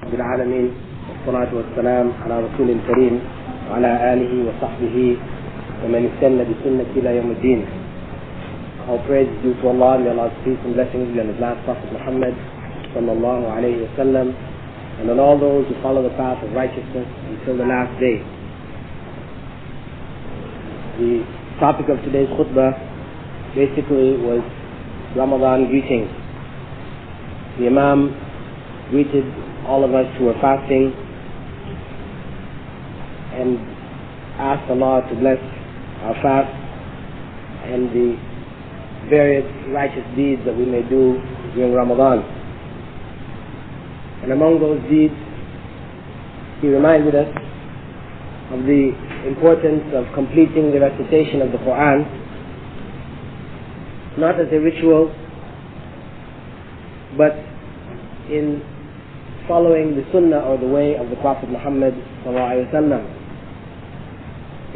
رب العالمين والصلاة والسلام على رسول الكريم وعلى آله وصحبه ومن استنى بسنة إلى يوم الدين. All praise due to Allah, may Allah's peace and blessings be on His last Prophet Muhammad sallallahu alayhi wa sallam, and on all those who follow the path of righteousness until the last day. The topic of today's khutbah basically was Ramadan greetings. The Imam greeted all of us who were fasting and asked Allah to bless our fast and the various righteous deeds that we may do during Ramadan. And among those deeds, he reminded us of the importance of completing the recitation of the Quran, not as a ritual, but in following the sunnah or the way of the Prophet Muhammad sallallahu alaihi wasallam.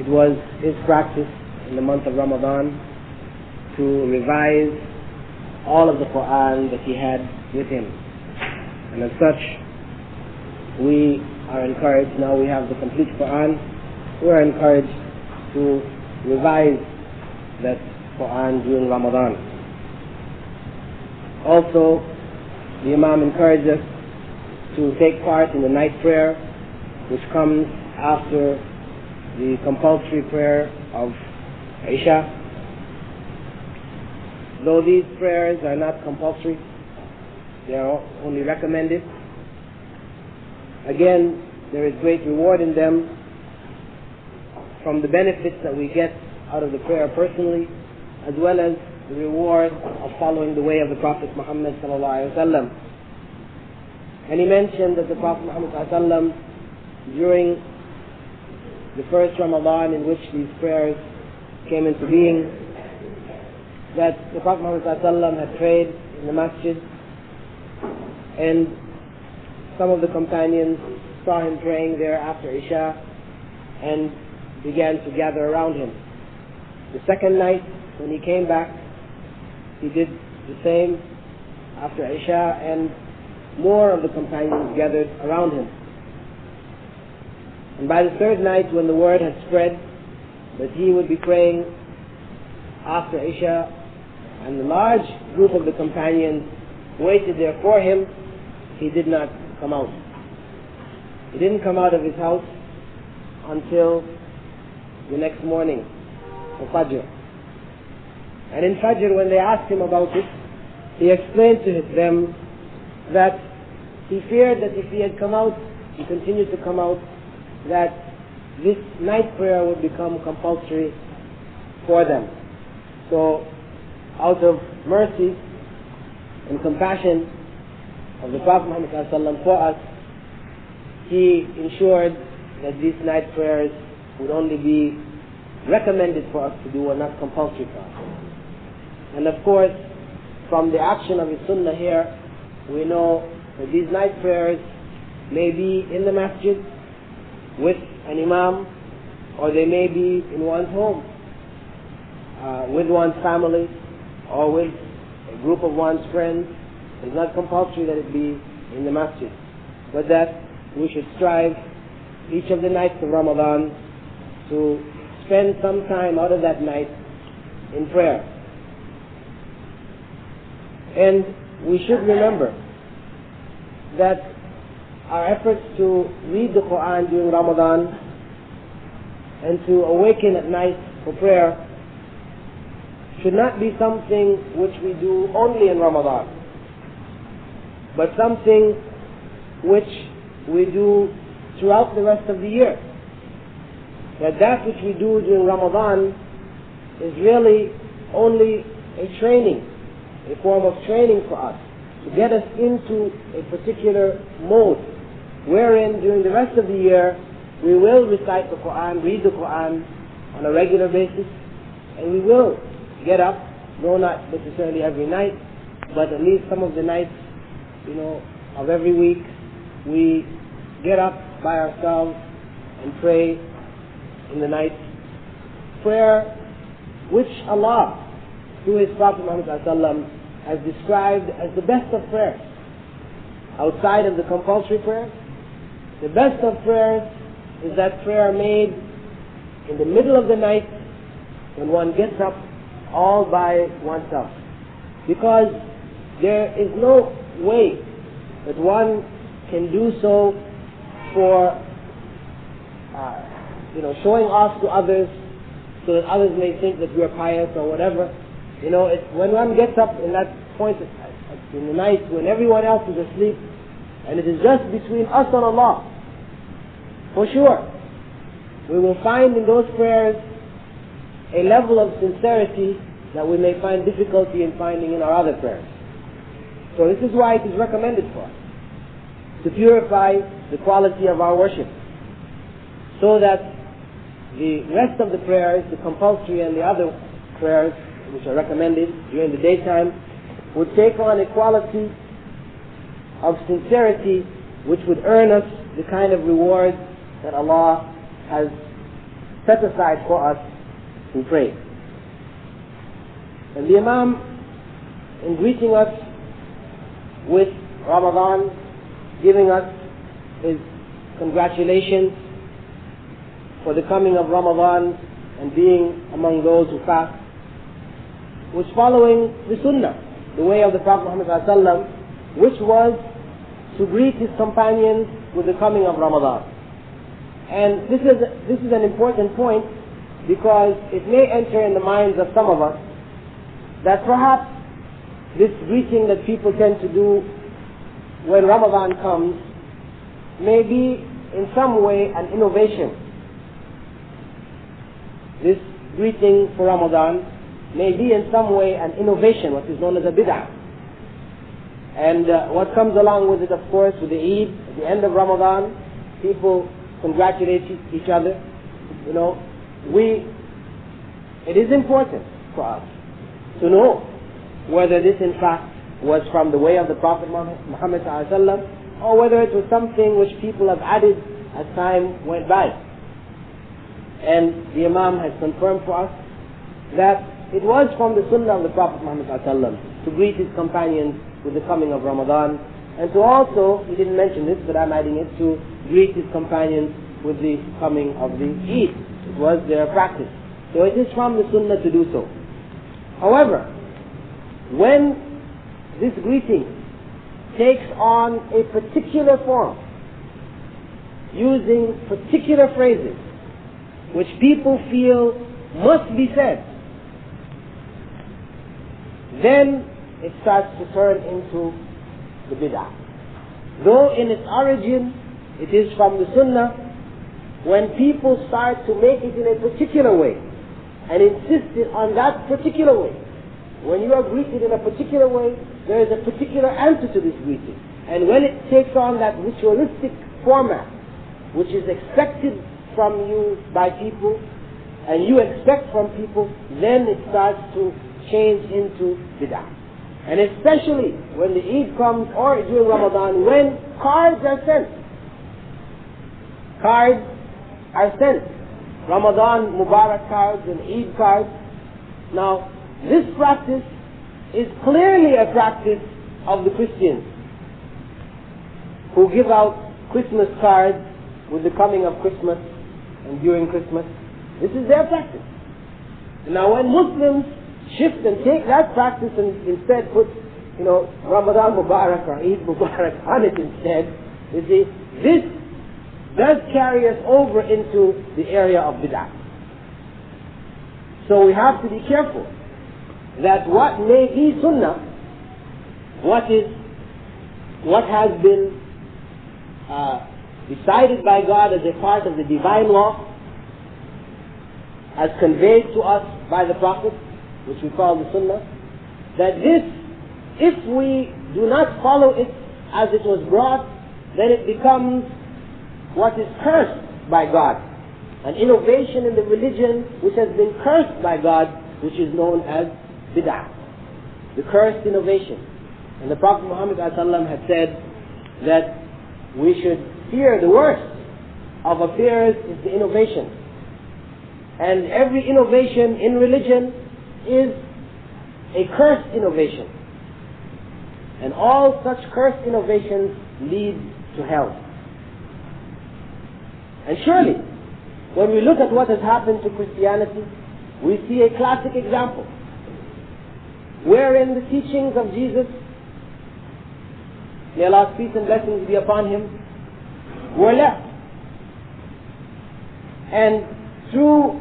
It was his practice in the month of Ramadan to revise all of the Quran that he had with him. And as such, we are encouraged, now we have the complete Quran, we are encouraged to revise that Quran during Ramadan. Also, the Imam encouraged us to take part in the night prayer, which comes after the compulsory prayer of Isha. Though these prayers are not compulsory, they are only recommended. Again, there is great reward in them from the benefits that we get out of the prayer personally, as well as the reward of following the way of the Prophet Muhammad sallallahu alaihi wasallam. And he mentioned that the Prophet Muhammad sallallahu alaihi wasallam, during the first Ramadan in which these prayers came into being, that the Prophet Muhammad sallallahu alaihi wasallam had prayed in the masjid, and some of the companions saw him praying there after Isha and began to gather around him. The second night, when he came back, he did the same after Isha, and more of the companions gathered around him. And by the third night, when the word had spread that he would be praying after Isha, and the large group of the companions waited there for him, he did not come out. He didn't come out of his house until the next morning for Fajr. And in Fajr, when they asked him about it, he explained to them that he feared that if he had come out, he continued to come out, that this night prayer would become compulsory for them. So, out of mercy and compassion of the Prophet Muhammad ﷺ for us, he ensured that these night prayers would only be recommended for us to do and not compulsory for us. And of course, from the action of his sunnah here, we know that these night prayers may be in the masjid with an imam, or they may be in one's home, with one's family, or with a group of one's friends. It's not compulsory that it be in the masjid, but that we should strive each of the nights of Ramadan to spend some time out of that night in prayer. And we should remember that our efforts to read the Quran during Ramadan and to awaken at night for prayer should not be something which we do only in Ramadan, but something which we do throughout the rest of the year. That which we do during Ramadan is really only a training, a form of training for us, to get us into a particular mode, wherein during the rest of the year we will recite the Quran, read the Quran on a regular basis, and we will get up, though not necessarily every night, but at least some of the nights, of every week, we get up by ourselves and pray in the night. Prayer which Allah, through His Prophet Muhammad has described as the best of prayers. Outside of the compulsory prayer, the best of prayers is that prayer made in the middle of the night when one gets up all by oneself. Because there is no way that one can do so for showing off to others so that others may think that we are pious or whatever. When one gets up in that point in the night when everyone else is asleep and it is just between us and Allah, for sure we will find in those prayers a level of sincerity that we may find difficulty in finding in our other prayers. So this is why it is recommended for us to purify the quality of our worship, so that the rest of the prayers, the compulsory and the other prayers which are recommended during the daytime, would take on a quality of sincerity which would earn us the kind of reward that Allah has set aside for us in prayer. And the Imam, in greeting us with Ramadan, giving us his congratulations for the coming of Ramadan and being among those who fast, was following the Sunnah, the way of the Prophet Muhammad ﷺ, which was to greet his companions with the coming of Ramadan. And this is an important point, because it may enter in the minds of some of us that perhaps this greeting that people tend to do when Ramadan comes may be in some way an innovation. This greeting for Ramadan may be in some way an innovation, what is known as a bid'ah. And what comes along with it, of course, with the Eid, at the end of Ramadan, people congratulate each other. It is important for us to know whether this in fact was from the way of the Prophet Muhammad ﷺ, or whether it was something which people have added as time went by. And the Imam has confirmed for us that it was from the Sunnah of the Prophet Muhammad ﷺ to greet his companions with the coming of Ramadan, and to also, he didn't mention this but I'm adding it, to greet his companions with the coming of the Eid. It was their practice. So it is from the Sunnah to do so. However, when this greeting takes on a particular form, using particular phrases which people feel must be said, then it starts to turn into the bid'ah. Though in its origin it is from the Sunnah, when people start to make it in a particular way and insist on that particular way, when you are greeted in a particular way, there is a particular answer to this greeting. And when it takes on that ritualistic format, which is expected from you by people, and you expect from people, then it starts to change into bid'ah. And especially when the Eid comes, or during Ramadan, when cards are sent. Cards are sent. Ramadan Mubarak cards and Eid cards. Now, this practice is clearly a practice of the Christians, who give out Christmas cards with the coming of Christmas and during Christmas. This is their practice. Now when Muslims shift and take that practice and instead put, Ramadan Mubarak or Eid Mubarak on it instead, you see, this does carry us over into the area of bid'ah. So we have to be careful that what may be sunnah, what has been decided by God as a part of the divine law, as conveyed to us by the Prophet, which we call the sunnah, that this, if we do not follow it as it was brought, then it becomes what is cursed by God, an innovation in the religion which has been cursed by God, which is known as bid'ah, the cursed innovation. And the Prophet Muhammad ﷺ had said that we should fear the worst of affairs is the innovation. And every innovation in religion is a cursed innovation. And all such cursed innovations lead to hell. And surely, when we look at what has happened to Christianity, we see a classic example wherein the teachings of Jesus, may Allah's peace and blessings be upon him, were left. And through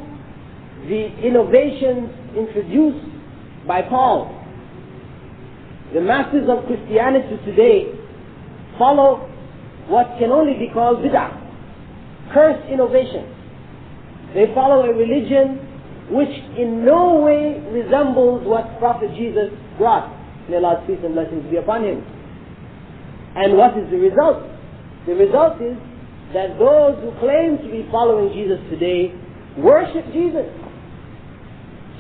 the innovations introduced by Paul, the masses of Christianity today follow what can only be called bid'ah, cursed innovation. They follow a religion which in no way resembles what Prophet Jesus brought. May Allah's peace and blessings be upon him. And what is the result? The result is that those who claim to be following Jesus today worship Jesus.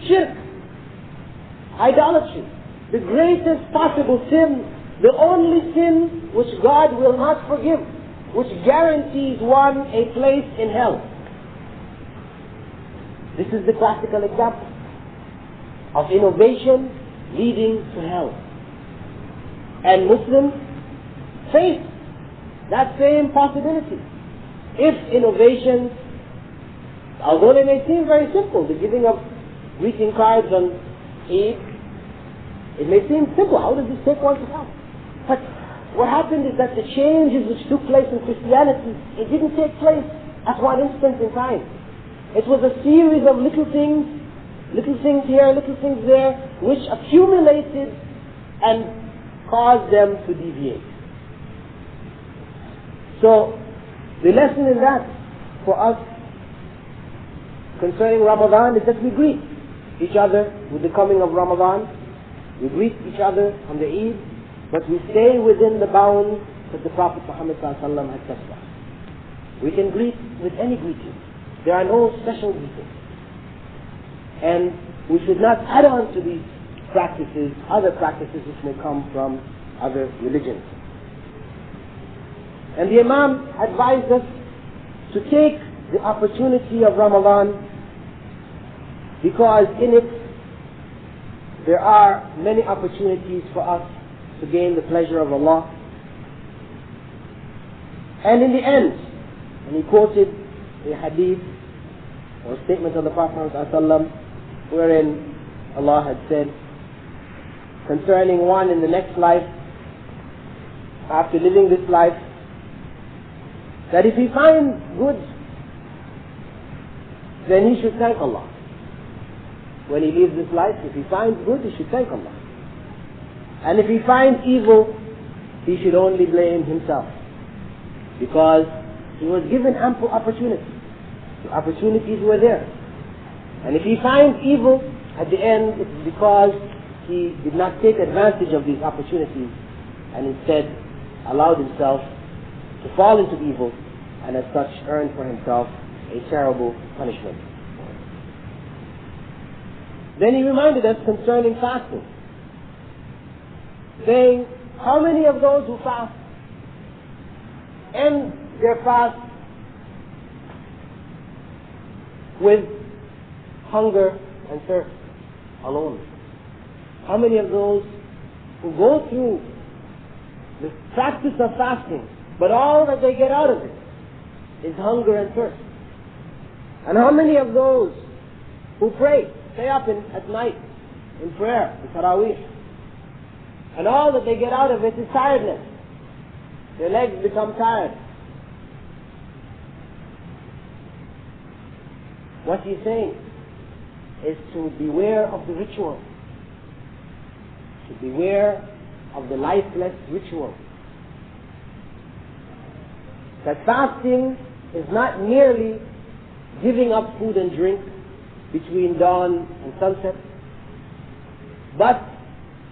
Shirk, idolatry, the greatest possible sin, the only sin which God will not forgive, which guarantees one a place in hell. This is the classical example of innovation leading to hell. And Muslims face that same possibility. If innovations, although they may seem very simple, the giving of greeting cards on Eid, it may seem simple. How does this take one to hell? But what happened is that the changes which took place in Christianity, it didn't take place at one instant in time. It was a series of little things here, little things there, which accumulated and caused them to deviate. So, the lesson in that for us concerning Ramadan is that we greet each other with the coming of Ramadan. We greet each other on the Eid, but we stay within the bounds that the Prophet Muhammad ﷺ had set for us. We can greet with any greeting. There are no special greetings. And we should not add on to these practices, other practices which may come from other religions. And the Imam advised us to take the opportunity of Ramadan because in it there are many opportunities for us to gain the pleasure of Allah. And in the end, and he quoted a hadith or statement of the Prophet ﷺ wherein Allah had said concerning one in the next life, after living this life, that if he finds good, then he should thank Allah. When he leaves this life, if he finds good, he should thank Allah. And if he finds evil, he should only blame himself, because he was given ample opportunity. The opportunities were there. And if he finds evil, at the end, it is because he did not take advantage of these opportunities and instead allowed himself to fall into evil, and as such earned for himself a terrible punishment. Then he reminded us concerning fasting, saying, how many of those who fast end their fast with hunger and thirst alone? How many of those who go through the practice of fasting, but all that they get out of it is hunger and thirst? And how many of those who pray, stay up at night in prayer, in Taraweeh, and all that they get out of it is tiredness? Their legs become tired. What he's saying is to beware of the ritual, to beware of the lifeless ritual. That fasting is not merely giving up food and drink between dawn and sunset, but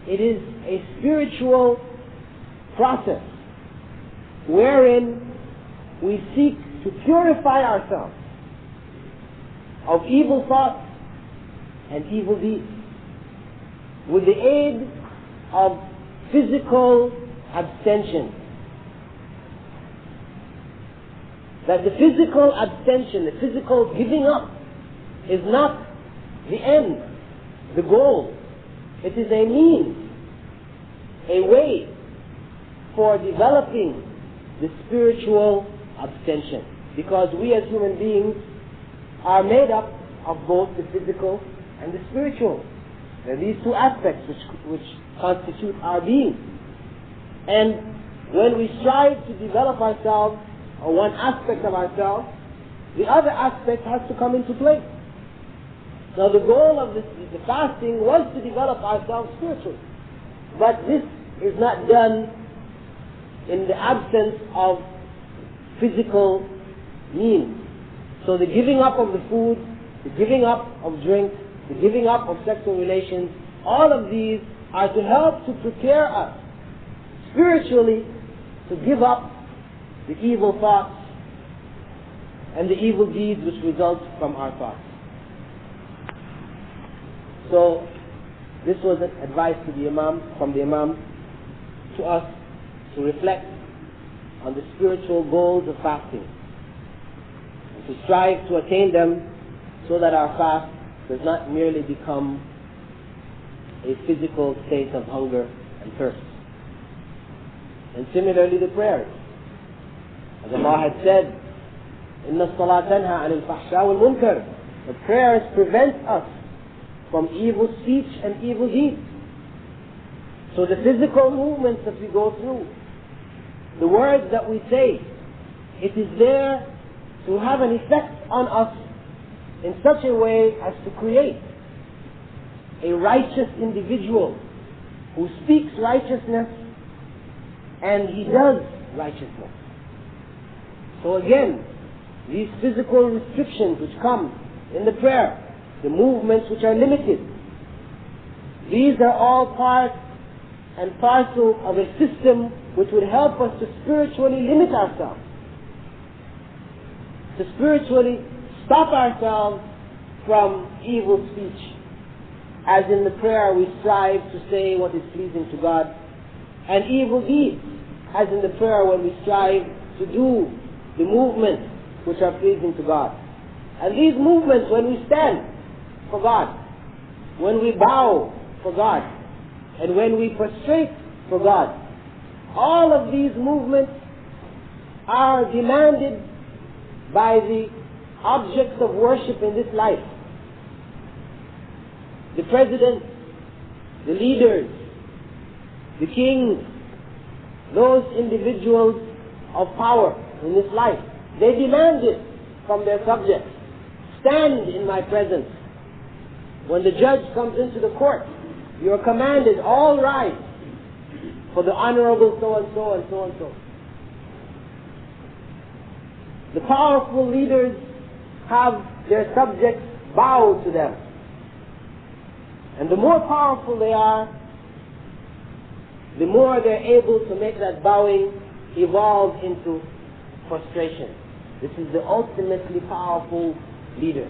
it is a spiritual process wherein we seek to purify ourselves of evil thoughts and evil deeds with the aid of physical abstention. That the physical abstention, the physical giving up, is not the end, the goal. It is a means, a way for developing the spiritual abstention. because we as human beings are made up of both the physical and the spiritual. There are these two aspects which constitute our being. And when we strive to develop ourselves, or one aspect of ourselves, the other aspect has to come into play. Now the goal of the fasting was to develop ourselves spiritually. But this is not done in the absence of physical means. So the giving up of the food, the giving up of drink, the giving up of sexual relations, all of these are to help to prepare us spiritually to give up the evil thoughts and the evil deeds which result from our thoughts. So this was an advice to the Imam, from the Imam to us, to reflect on the spiritual goals of fasting and to strive to attain them, so that our fast does not merely become a physical state of hunger and thirst. And similarly the prayers. As Allah had said, إِنَّ الصَّلَاةَ تَنْهَى عَنِ الْفَحْشَاءِ وَالْمُنكَرِ. The prayers prevent us from evil speech and evil deeds. So the physical movements that we go through, the words that we say, it is there to have an effect on us in such a way as to create a righteous individual who speaks righteousness and he does righteousness. So again, these physical restrictions which come in the prayer, the movements which are limited, these are all part and parcel of a system which would help us to spiritually limit ourselves, to spiritually stop ourselves from evil speech. As in the prayer we strive to say what is pleasing to God, and evil deeds, as in the prayer when we strive to do the movements which are pleasing to God. And these movements, when we stand for God, when we bow for God, and when we prostrate for God, all of these movements are demanded by the objects of worship in this life. The president, the leaders, the kings, those individuals of power in this life, they demand it from their subjects. Stand in my presence. When the judge comes into the court, you are commanded, all rise for the honorable so and so and so and so. The powerful leaders have their subjects bow to them. And the more powerful they are, the more they're able to make that bowing evolve into prostration. This is the ultimately powerful leader,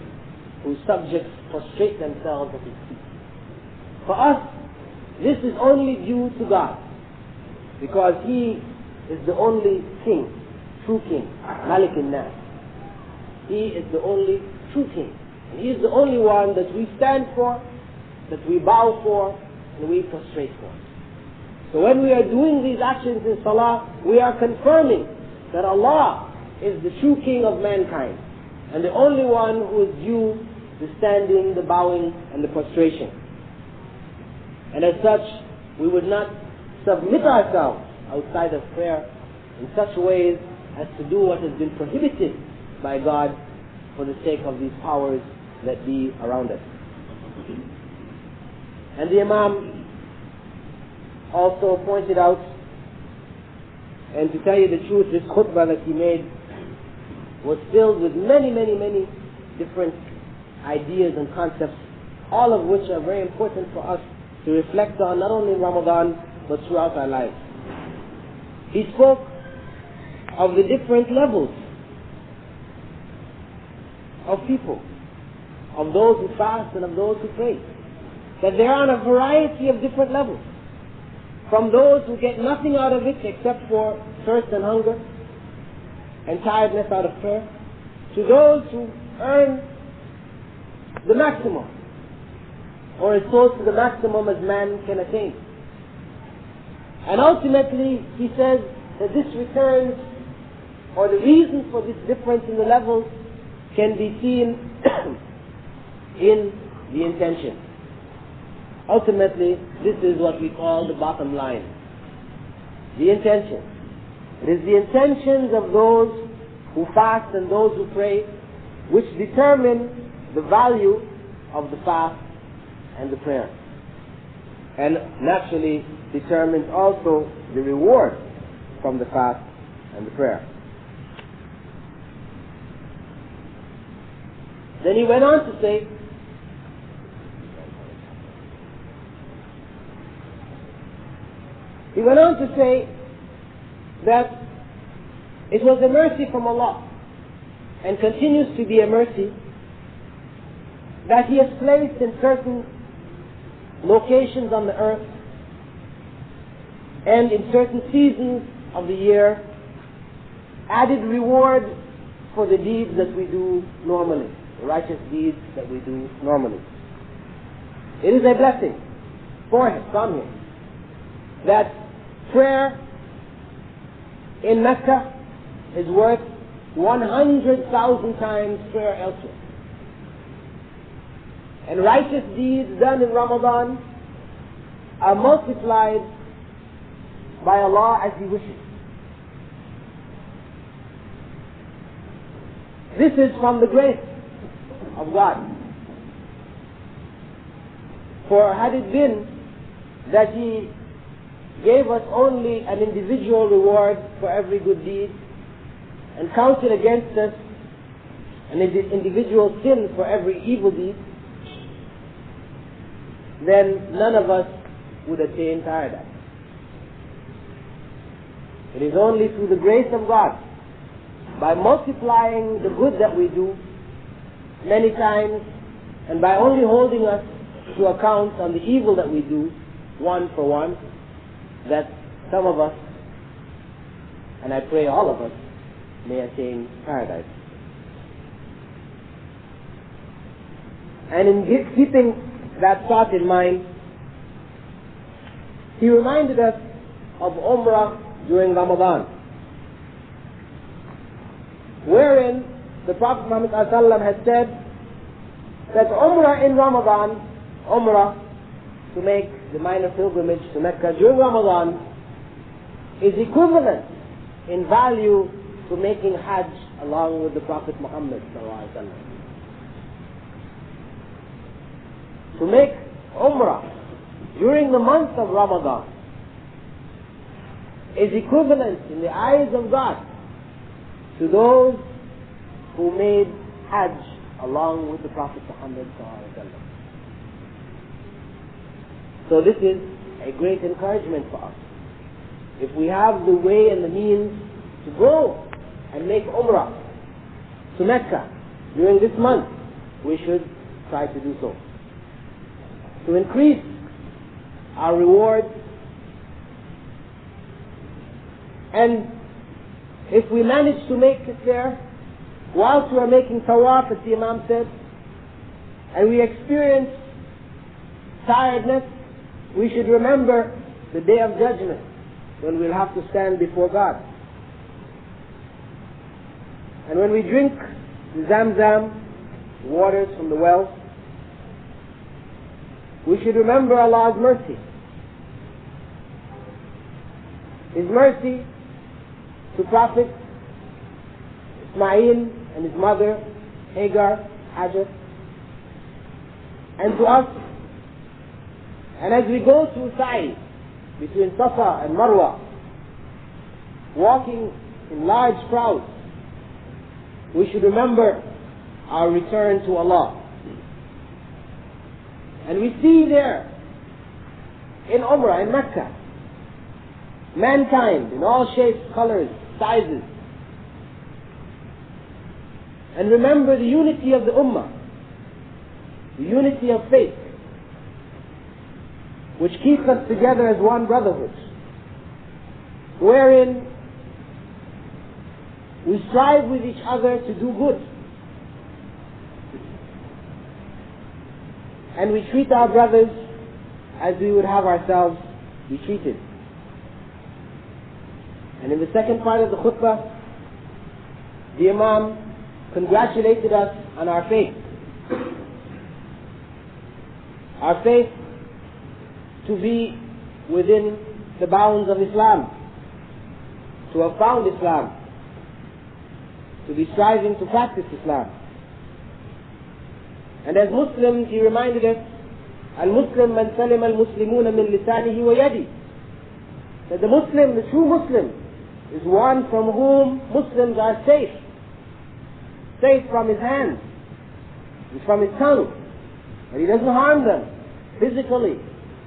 whose subjects prostrate themselves at his feet. For us, this is only due to God, because He is the only King, true King, Malik al-Nas. He is the only true King. And He is the only one that we stand for, that we bow for, and we prostrate for. So when we are doing these actions in Salah, we are confirming that Allah is the true King of mankind, and the only one who is due the standing, the bowing, and the prostration. And as such, we would not submit ourselves outside of prayer in such ways as to do what has been prohibited by God for the sake of these powers that be around us. And the Imam also pointed out, and to tell you the truth, this khutbah that he made was filled with many different ideas and concepts, all of which are very important for us to reflect on, not only in Ramadan, but throughout our lives. He spoke of the different levels of people, of those who fast and of those who pray, that they are on a variety of different levels. From those who get nothing out of it except for thirst and hunger and tiredness out of prayer, to those who earn the maximum, or as close to the maximum as man can attain. And ultimately, he says that this returns or the reason for this difference in the levels can be seen in the intention. Ultimately, this is what we call the bottom line. The intention. It is the intentions of those who fast and those who pray which determine the value of the fast and the prayer. And naturally determines also the reward from the fast and the prayer. Then he went on to say, that it was a mercy from Allah and continues to be a mercy that He has placed in certain locations on the earth and in certain seasons of the year added reward for the deeds that we do normally, the righteous deeds that we do normally. It is a blessing for Him, from Him, that prayer in Mecca is worth 100,000 times prayer elsewhere. And righteous deeds done in Ramadan are multiplied by Allah as He wishes. This is from the grace of God. For had it been that He gave us only an individual reward for every good deed and counted against us an individual sin for every evil deed, then none of us would attain paradise. It is only through the grace of God, by multiplying the good that we do many times, and by only holding us to account on the evil that we do, one for one, that some of us, and I pray all of us, may attain paradise. And in keeping that thought in mind, he reminded us of Umrah during Ramadan, wherein the Prophet Muhammad ﷺ had said that Umrah in Ramadan, Umrah to make the minor pilgrimage to Mecca during Ramadan, is equivalent in value to making Hajj along with the Prophet Muhammad ﷺ. To make Umrah during the month of Ramadan is equivalent in the eyes of God to those who made Hajj along with the Prophet Muhammad ﷺ. So this is a great encouragement for us. If we have the way and the means to go and make Umrah to Mecca during this month, we should try to do so, to increase our reward. And if we manage to make it there, whilst we are making tawaf, as the Imam said, and we experience tiredness, we should remember the day of judgment, when we'll have to stand before God. And when we drink the Zamzam, waters from the well, we should remember Allah's mercy. His mercy to Prophet Ismail and his mother Hagar, Hajar, and to us. And as we go through Sa'i between Safa and Marwa, walking in large crowds, we should remember our return to Allah. And we see there in Umrah, in Mecca, mankind in all shapes, colors, sizes. And remember the unity of the Ummah, the unity of faith, which keeps us together as one brotherhood, wherein we strive with each other to do good, and we treat our brothers as we would have ourselves be treated. And in the second part of the khutbah, the Imam congratulated us on our faith. Our faith to be within the bounds of Islam, to have found Islam, to be striving to practice Islam. And as Muslims, he reminded us, Al-Muslim man salim al-Muslimuna min lisanihi wa yadi. That the Muslim, the true Muslim, is one from whom Muslims are safe. Safe from his hands, and from his tongue. And he doesn't harm them physically,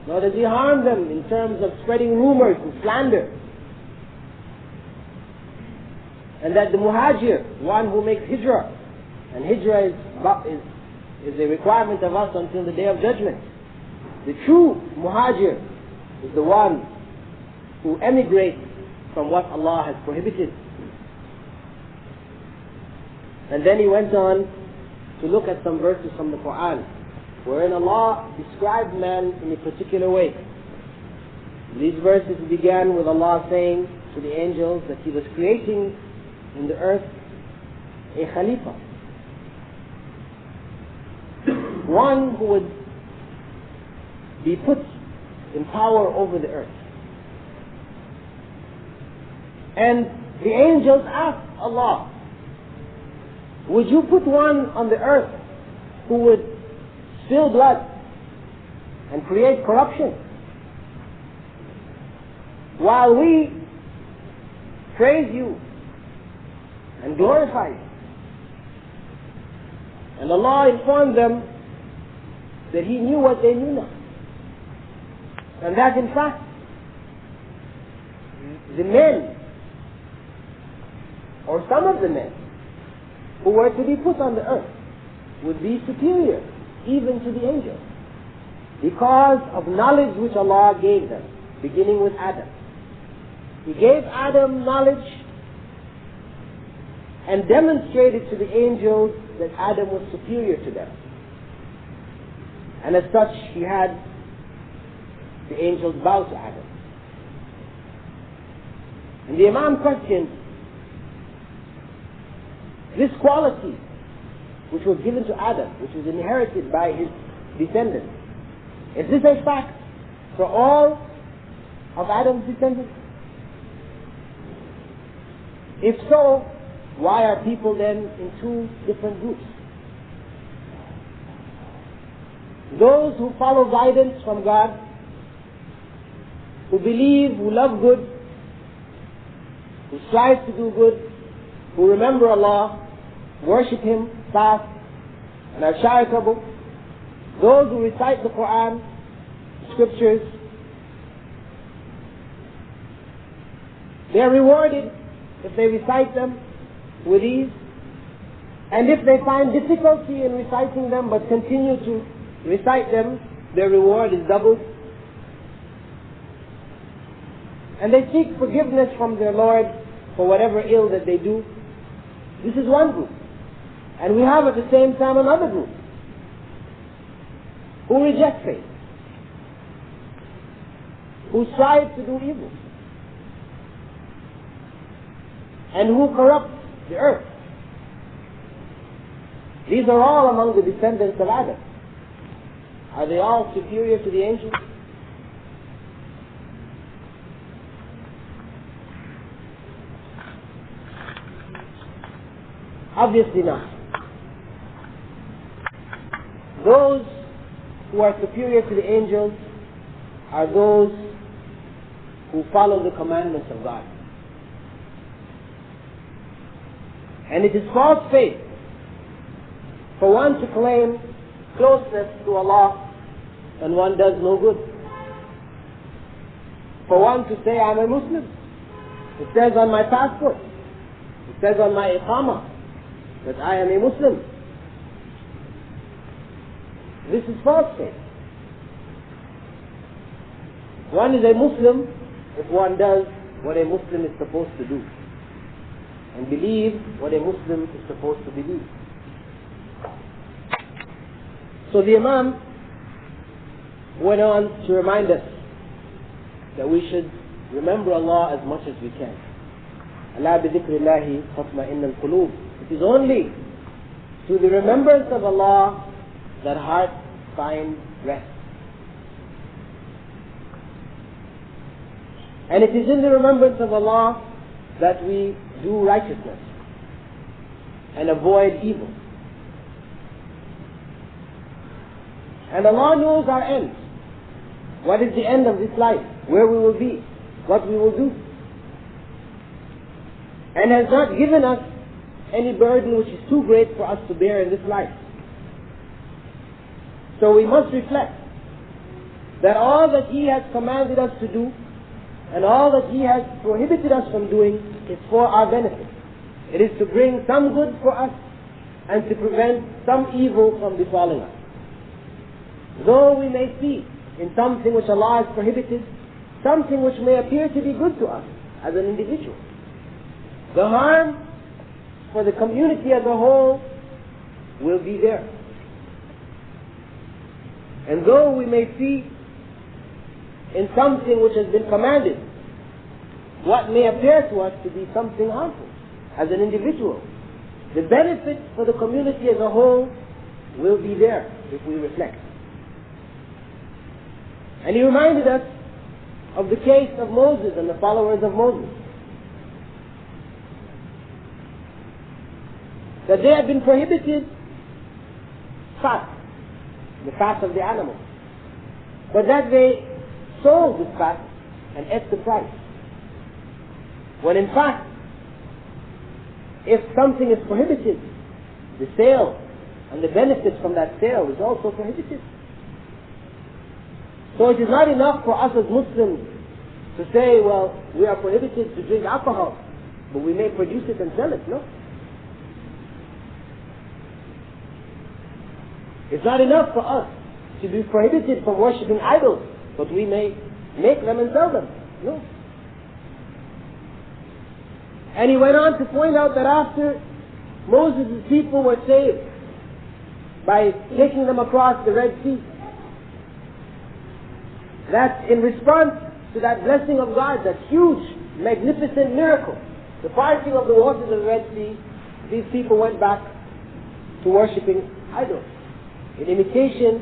nor does he harm them in terms of spreading rumors and slander. And that the muhajir, one who makes hijrah, and hijrah is a requirement of us until the day of judgment. The true muhajir is the one who emigrates from what Allah has prohibited. And then he went on to look at some verses from the Quran, wherein Allah described man in a particular way. These verses began with Allah saying to the angels that He was creating in the earth a Khalifa, one who would be put in power over the earth. And the angels asked Allah, would you put one on the earth who would spill blood and create corruption, while we praise you and glorify you? And Allah informed them that He knew what they knew not, and that in fact the men, or some of the men who were to be put on the earth, would be superior even to the angels, because of knowledge which Allah gave them, beginning with Adam. He gave Adam knowledge and demonstrated to the angels that Adam was superior to them. And as such, he had the angels bow to Adam. And the Imam questioned, this quality which was given to Adam, which was inherited by his descendants, is this a fact for all of Adam's descendants? If so, why are people then in two different groups? Those who follow guidance from God, who believe, who love good, who strive to do good, who remember Allah, worship Him, fast, and are charitable. Those who recite the Quran, the scriptures, they are rewarded if they recite them with ease, and if they find difficulty in reciting them but continue to recite them, their reward is doubled. And they seek forgiveness from their Lord for whatever ill that they do. This is one group. And we have at the same time another group who reject faith, who strive to do evil, and who corrupt the earth. These are all among the descendants of Adam. Are they all superior to the angels? Obviously not. Those who are superior to the angels are those who follow the commandments of God. And it is false faith for one to claim closeness to Allah and one does no good. For one to say, I'm a Muslim. It says on my passport, it says on my iqamah that I am a Muslim. This is false faith. One is a Muslim if one does what a Muslim is supposed to do and believe what a Muslim is supposed to believe. So the Imam went on to remind us that we should remember Allah as much as we can. أَلَا بِذِكْرِ اللَّهِ تَطْمَئِنَّ الْقُلُوبِ. It is only through the remembrance of Allah that hearts find rest. And it is in the remembrance of Allah that we do righteousness and avoid evil. And Allah knows our end. What is the end of this life? Where we will be? What we will do? And has not given us any burden which is too great for us to bear in this life. So we must reflect that all that He has commanded us to do and all that He has prohibited us from doing is for our benefit. It is to bring some good for us and to prevent some evil from befalling us. Though we may see in something which Allah has prohibited, something which may appear to be good to us as an individual, the harm for the community as a whole will be there. And though we may see in something which has been commanded what may appear to us to be something harmful as an individual, the benefit for the community as a whole will be there if we reflect. And He reminded us of the case of Moses and the followers of Moses, that they had been prohibited fat, the fat of the animal, but that they sold this fat and ate the price. When in fact, if something is prohibited, the sale and the benefits from that sale is also prohibited. So it is not enough for us as Muslims to say, well, we are prohibited to drink alcohol, but we may produce it and sell it. No. It's not enough for us to be prohibited from worshipping idols, but we may make them and sell them. No. And he went on to point out that after Moses' people were saved by taking them across the Red Sea, that in response to that blessing of God, that huge, magnificent miracle, the parting of the waters of the Red Sea, these people went back to worshipping idols, in imitation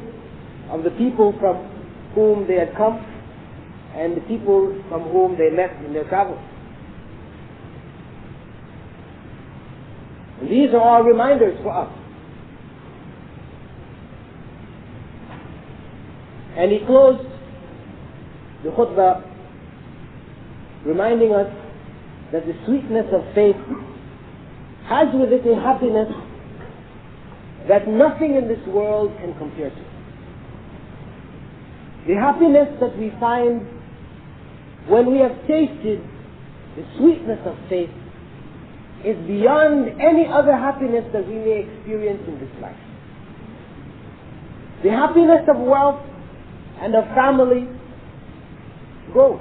of the people from whom they had come and the people from whom they met in their travels. And these are all reminders for us. And he closed the khutbah reminding us that the sweetness of faith has with it a happiness that nothing in this world can compare to. The happiness that we find when we have tasted the sweetness of faith is beyond any other happiness that we may experience in this life. The happiness of wealth and of family goes.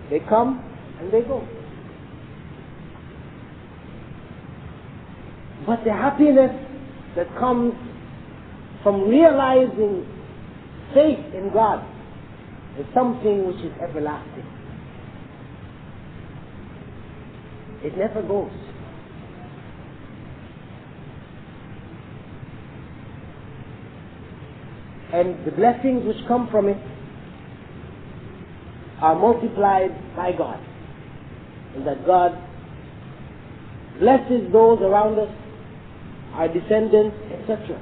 They come and they go. But the happiness that comes from realizing faith in God is something which is everlasting. It never goes. And the blessings which come from it are multiplied by God. And that God blesses those around us, our descendants, etc.,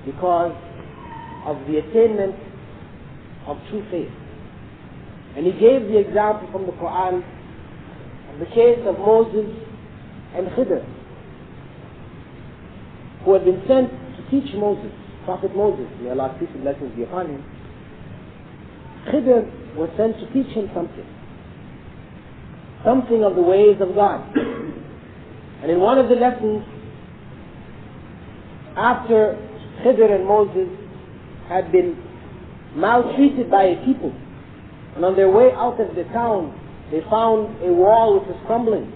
because of the attainment of true faith. And he gave the example from the Quran of the case of Moses and Khidr, who had been sent to teach Moses, Prophet Moses, may Allah's peace and blessings be upon him. Khidr was sent to teach him something of the ways of God. And in one of the lessons, after Khidr and Moses had been maltreated by a people, and on their way out of the town, they found a wall which was crumbling.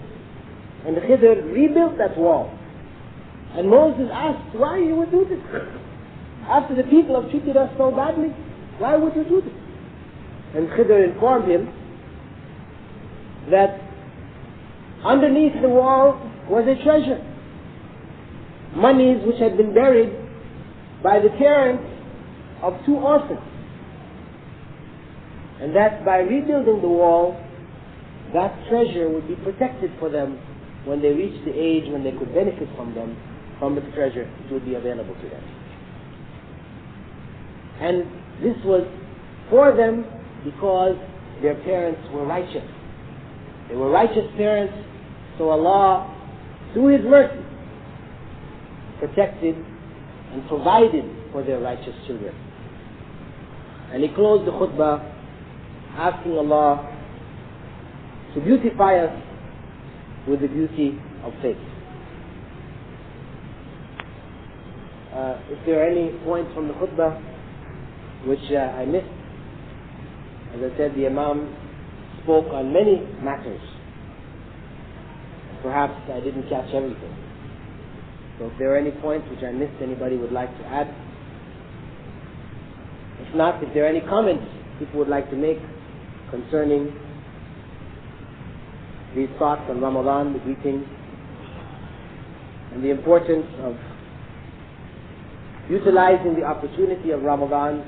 And Khidr rebuilt that wall. And Moses asked, why you would do this? After the people have treated us so badly, why would you do this? And Khidr informed him that Underneath the wall was a treasure. Monies which had been buried by the parents of 2 orphans. And that by rebuilding the wall, that treasure would be protected for them when they reached the age when they could benefit from the treasure. It would be available to them. And this was for them because their parents were righteous. They were righteous parents, so Allah, through His mercy, protected and provided for their righteous children. And he closed the khutbah asking Allah to beautify us with the beauty of faith. If there are any points from the khutbah which I missed, as I said, the Imam spoke on many matters. Perhaps I didn't catch everything. So if there are any points which I missed, anybody would like to add? If not, if there are any comments people would like to make concerning these thoughts on Ramadan, the greeting, and the importance of utilizing the opportunity of Ramadan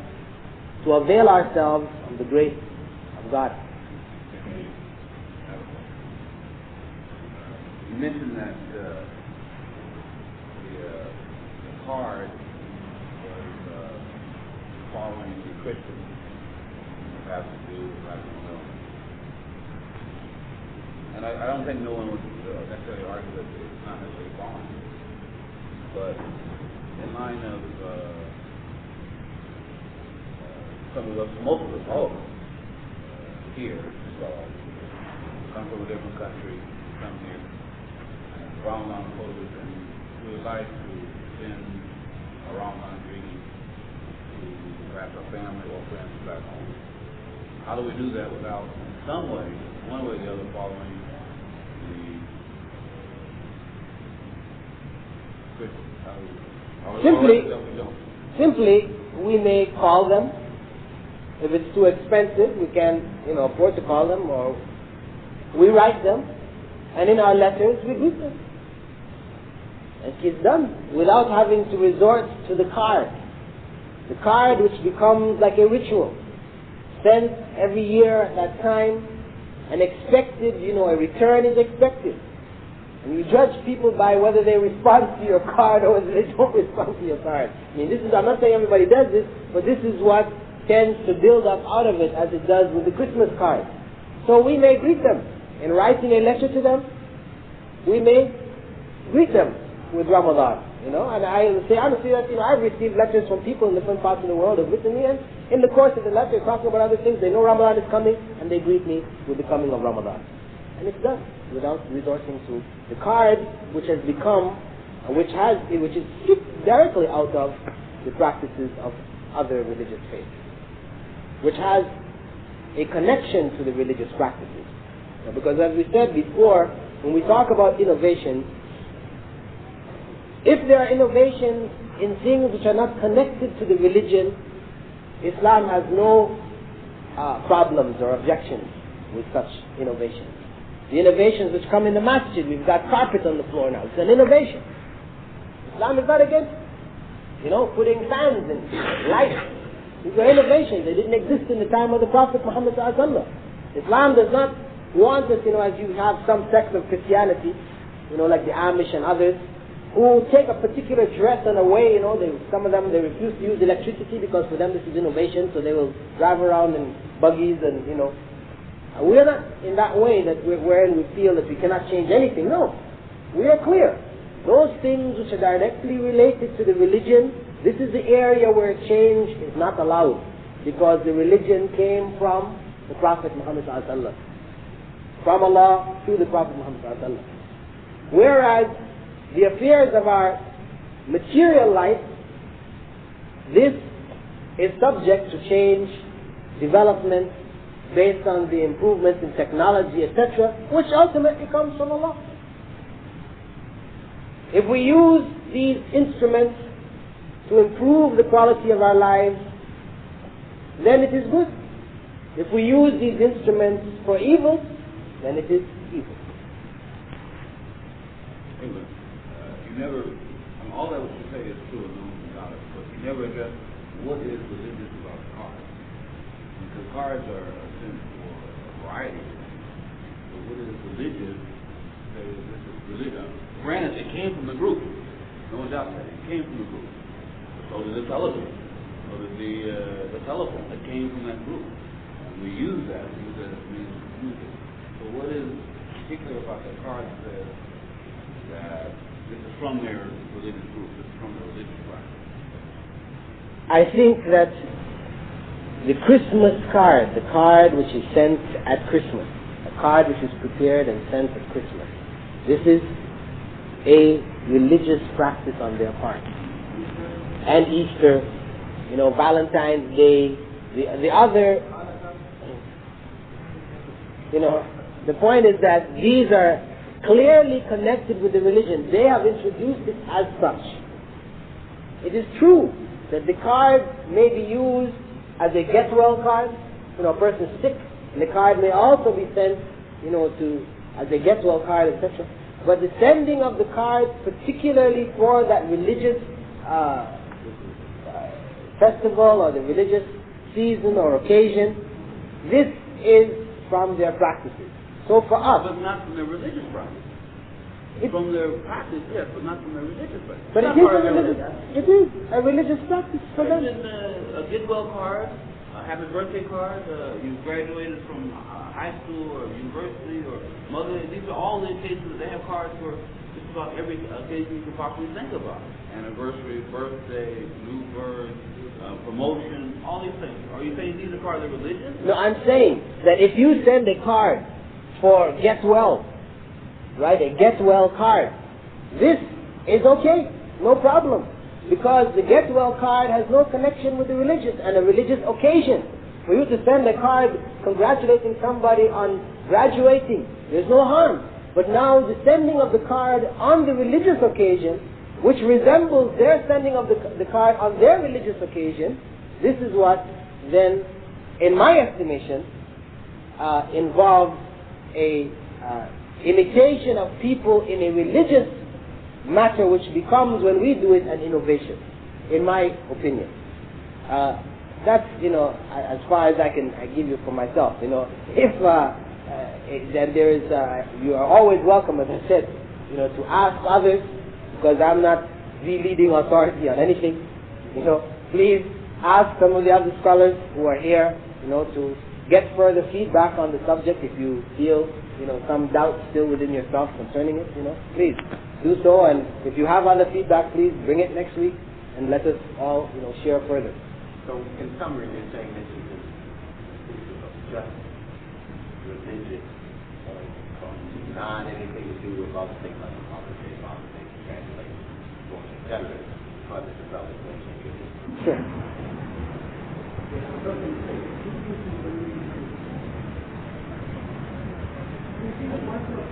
to avail ourselves of the grace of God. You mentioned that the card was following the Christians, perhaps to do with Ramadan. And I don't think no one would necessarily argue that it's not necessarily following. But in line of most of us, all of us here, come from a different country, come here, Ramadan closes, and we would like to send a Ramadan greeting to perhaps our family or friends back home. How do we do that without, in some way, one way or the other, following the Christians? Simply, we may call them. If it's too expensive, we can, afford to call them, or we write them, and in our letters we greet them. And it's done without having to resort to the card. The card which becomes like a ritual, sent every year at that time, and expected, a return is expected. And you judge people by whether they respond to your card or whether they don't respond to your card. I'm not saying everybody does this, but this is what tends to build up out of it, as it does with the Christmas card. So we may greet them. In writing a letter to them, we may greet them with Ramadan. And I say honestly that I've received letters from people in different parts of the world who have written me, and in the course of the letter talking about other things, they know Ramadan is coming, and they greet me with the coming of Ramadan. And it's done without resorting to the card, which has become, which is stripped directly out of the practices of other religious faiths, which has a connection to the religious practices. Because as we said before, when we talk about innovation, if there are innovations in things which are not connected to the religion, Islam has no problems or objections with such innovations. The innovations which come in the masjid, we've got carpet on the floor now, it's an innovation. Islam is not against, putting fans and lights. These are innovations. They didn't exist in the time of the Prophet Muhammad ﷺ. Islam does not want us, as you have some sects of Christianity, like the Amish and others, who take a particular dress and a way, some of them, they refuse to use electricity because for them this is innovation, so they will drive around in buggies and, we are not in that way that wherein we feel that we cannot change anything. No. We are clear. Those things which are directly related to the religion, this is the area where change is not allowed, because the religion came from the Prophet Muhammad ﷺ, from Allah to the Prophet Muhammad ﷺ. Whereas the affairs of our material life, this is subject to change, development, based on the improvements in technology, etc., which ultimately comes from Allah. If we use these instruments to improve the quality of our lives, then it is good. If we use these instruments for evil, then it is evil. never, I mean, all that what you say is true and known knowledge, but you never address what is religious about cards. Because cards are a sense for a variety of things. But what is religious? Say this is religion. Granted, it came from the group. No one doubts that. It came from the group. So did the television. So did the telephone. It came from that group. And we use that. We use that as a means of communication. So what is particular about the card that says that this is from their religious group, this is from their religious practice? I think that the Christmas card, the card which is sent at Christmas, a card which is prepared and sent at Christmas, this is a religious practice on their part. And Easter, Valentine's Day, the other, the point is that these are clearly connected with the religion. They have introduced it as such. It is true that the card may be used as a get well card. A person is sick, and the card may also be sent, as a get well card, etc. But the sending of the card, particularly for that religious festival or the religious season or occasion, this is from their practices. So for us, but not from their religious practice. From their practice, yes, but not from their religious practice. But it is a religious practice for them. A get well card, a happy birthday card, you graduated from high school or university or mother. These are all the occasions that they have cards for just about every occasion you can possibly think about. Anniversary, birthday, new birth, promotion, all these things. Are you saying these are cards of religion? No, I'm saying that if you send a card for get well, right, a get well card, this is okay, no problem, because the get well card has no connection with the religious and a religious occasion. For you to send a card congratulating somebody on graduating, there's no harm. But now the sending of the card on the religious occasion, which resembles their sending of the card on their religious occasion, this is what then, in my estimation, involves a imitation of people in a religious matter, which becomes, when we do it, an innovation, in my opinion. That's, as far as I can give you for myself. If then there is, you are always welcome, as I said, to ask others, because I'm not the leading authority on anything. Please ask some of the other scholars who are here, to get further feedback on the subject. If you feel, some doubt still within yourself concerning it, please do so. And if you have other feedback, please bring it next week and let us all, share further. So, in summary, you're saying this is just religious, not anything to do with other things like politics, translation, etc. But it's a relative. Sure.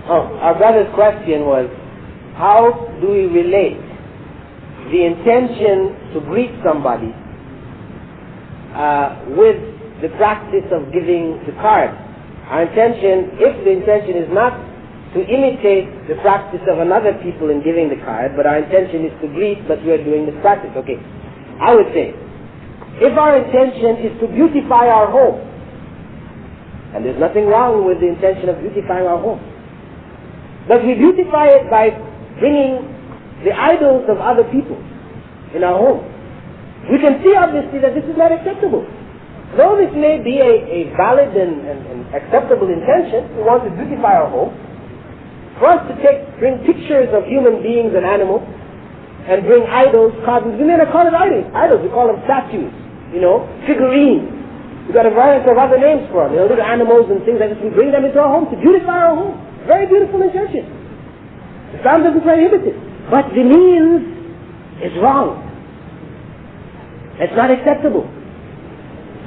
Our brother's question was, how do we relate the intention to greet somebody with the practice of giving the card? Our intention, if the intention is not to imitate the practice of another people in giving the card, but our intention is to greet, but we are doing this practice. Okay, I would say, if our intention is to beautify our home, and there's nothing wrong with the intention of beautifying our home, but we beautify it by bringing the idols of other people in our home, we can see obviously that this is not acceptable. Though this may be a valid and acceptable intention, we want to beautify our home, for us to bring pictures of human beings and animals, and bring idols, carvings. We may not call it idols, we call them statues, figurines. We've got a variety of other names for them, little animals and things like this. We bring them into our home to beautify our home. Very beautiful intention. Islam doesn't prohibit it, but the means is wrong. It's not acceptable.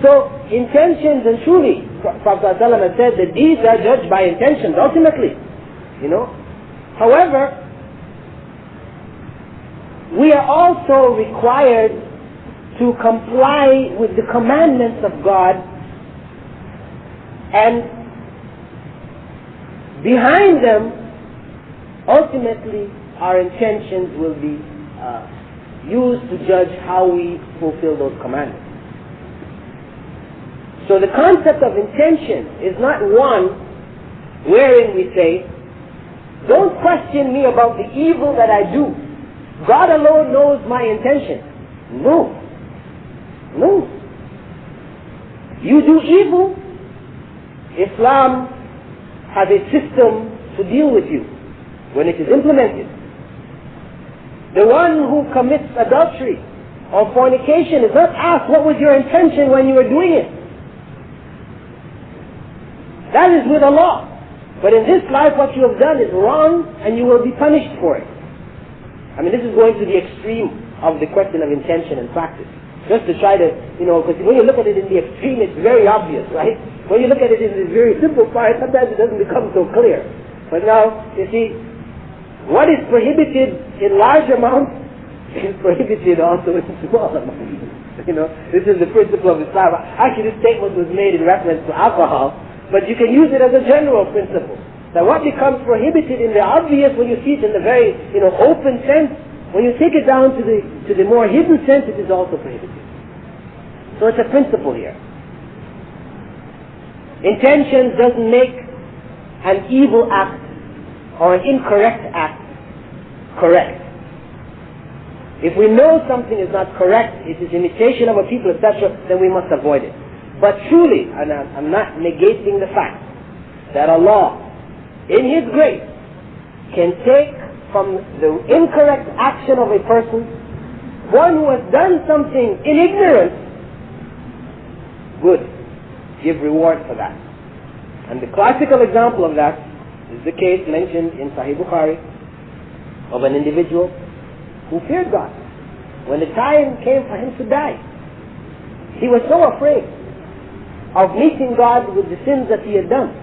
So intentions, and truly, Prophet ﷺ has said that deeds are judged by intentions ultimately. However, we are also required to comply with the commandments of God, and behind them ultimately our intentions will be used to judge how we fulfill those commandments. So the concept of intention is not one wherein we say, don't question me about the evil that I do. God alone knows my intention. No. No. You do evil, Islam has a system to deal with you when it is implemented. The one who commits adultery or fornication is not asked what was your intention when you were doing it. That is with Allah. But in this life what you have done is wrong and you will be punished for it. I mean, this is going to the extreme of the question of intention and practice. Just to try to, because when you look at it in the extreme, it's very obvious, right? When you look at it in the very simple part, sometimes it doesn't become so clear. But now, you see, what is prohibited in large amounts is prohibited also in small amounts. This is the principle of Islam. Actually, this statement was made in reference to alcohol, but you can use it as a general principle. That what becomes prohibited in the obvious, when you see it in the very, open sense, when you take it down to the more hidden sense, it is also prohibited. So it's a principle here. Intention doesn't make an evil act or an incorrect act correct. If we know something is not correct, it is imitation of a people, etc., then we must avoid it. But truly, and I'm not negating the fact that Allah, in His grace, can take from the incorrect action of a person, one who has done something in ignorance, good, give reward for that. And the classical example of that is the case mentioned in Sahih Bukhari of an individual who feared God. When the time came for him to die, he was so afraid of meeting God with the sins that he had done.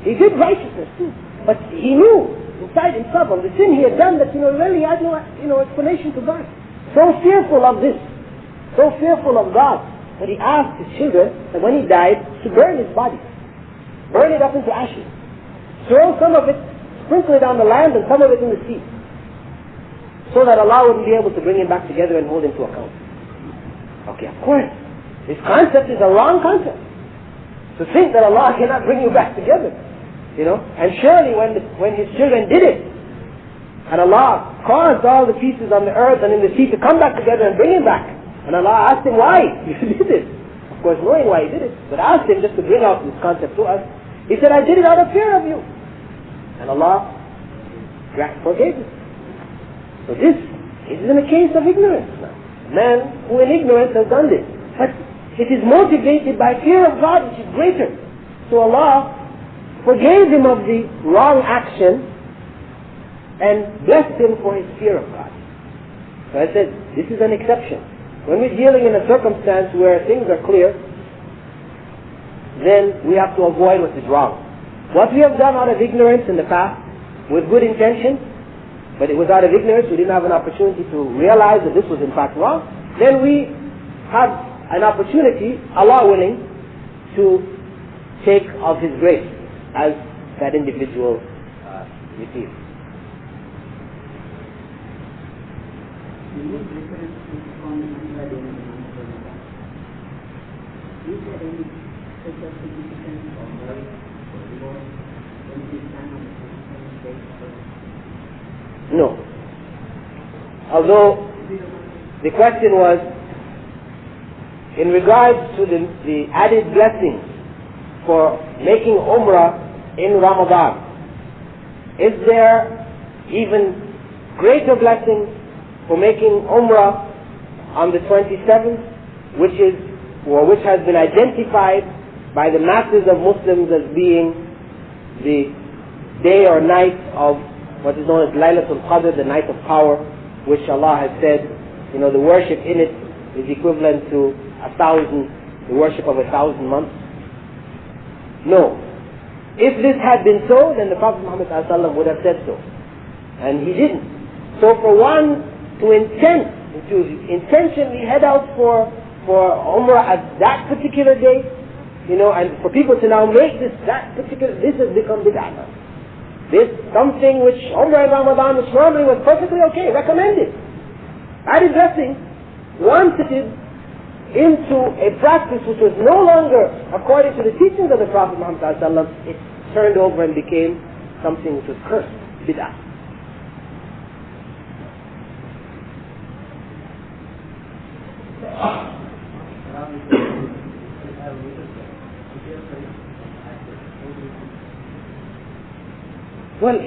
He did righteousness too, but he knew inside himself of the sin he had done that really had no explanation to God. So fearful of this, so fearful of God, that he asked his children that when he died to burn his body, burn it up into ashes, throw some of it, sprinkle it on the land and some of it in the sea, so that Allah wouldn't be able to bring him back together and hold him to account. Okay, of course, this concept is a wrong concept. To think that Allah cannot bring you back together. And surely when his children did it, and Allah caused all the pieces on the earth and in the sea to come back together and bring him back, and Allah asked him why you did it. Of course, knowing why he did it, but asked him just to bring out this concept to us. He said, I did it out of fear of you. And Allah forgave him. So this isn't a case of ignorance now. Man who in ignorance has done this. But it is motivated by fear of God, which is greater. So Allah forgave him of the wrong action and blessed him for his fear of God. So I said, this is an exception. When we're dealing in a circumstance where things are clear, then we have to avoid what is wrong. What we have done out of ignorance in the past, with good intention, but it was out of ignorance, we didn't have an opportunity to realize that this was in fact wrong, then we have an opportunity, Allah willing, to take of His grace as that individual receives. Is there any special significance or merit or reward when it is done on a basis? No. Although the question was in regards to the added blessings for making Umrah in Ramadan, is there even greater blessings for making Umrah on the 27th, which has been identified by the masses of Muslims as being the day or night of what is known as Laylatul Qadr, the night of power, which Allah has said, the worship in it is equivalent to the worship of 1,000 months. No. If this had been so, then the Prophet Muhammad ﷺ would have said so. And he didn't. So for one to intentionally head out for Umrah at that particular day, and for people to now make this has become bid'ah. This something which Umrah in Ramadan, which normally was perfectly okay, recommended. Added dressing, once it is into a practice which was no longer according to the teachings of the Prophet Muhammad ﷺ, it turned over and became something which was cursed, bid'ah. Well,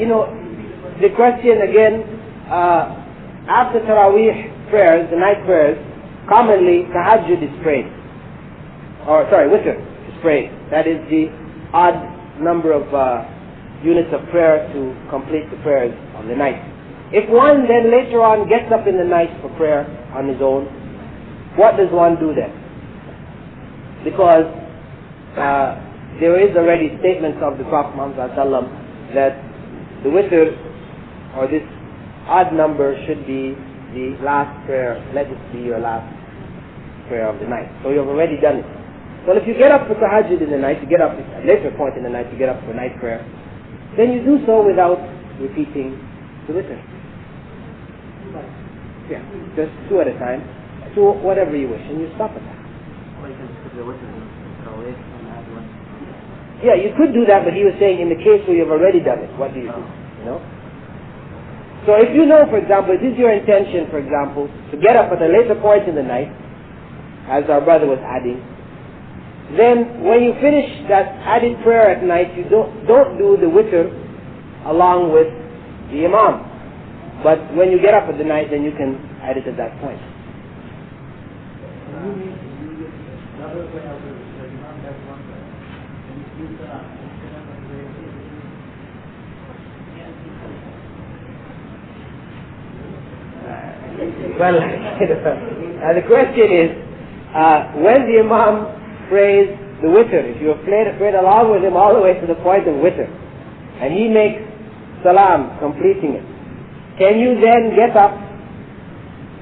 the question again, after Taraweeh prayers, the night prayers, commonly Tahajjud is prayed. Witr is prayed. That is the odd number of units of prayer to complete the prayers of the night. If one then later on gets up in the night for prayer on his own, what does one do then? Because there is already statements of the Prophet Muhammad ﷺ that the witr, or this odd number, should be the last prayer. Let it be your last prayer of the night. So you've already done it. Well, if you get up for tahajjud in the night, you get up at a later point in the night, you get up for night prayer, then you do so without repeating the witr. Yeah, just two at a time, to whatever you wish, and you stop at that. Yeah, you could do that, but he was saying in the case where you've already done it, what do you do? So if you know, for example, it is your intention, for example, to get up at a later point in the night, as our brother was adding, then when you finish that added prayer at night, you don't do the witr along with the imam. But when you get up at the night, then you can add it at that point. Well, the question is, when the imam prays the witr, if you have prayed along with him all the way to the point of witr, and he makes salam, completing it, can you then get up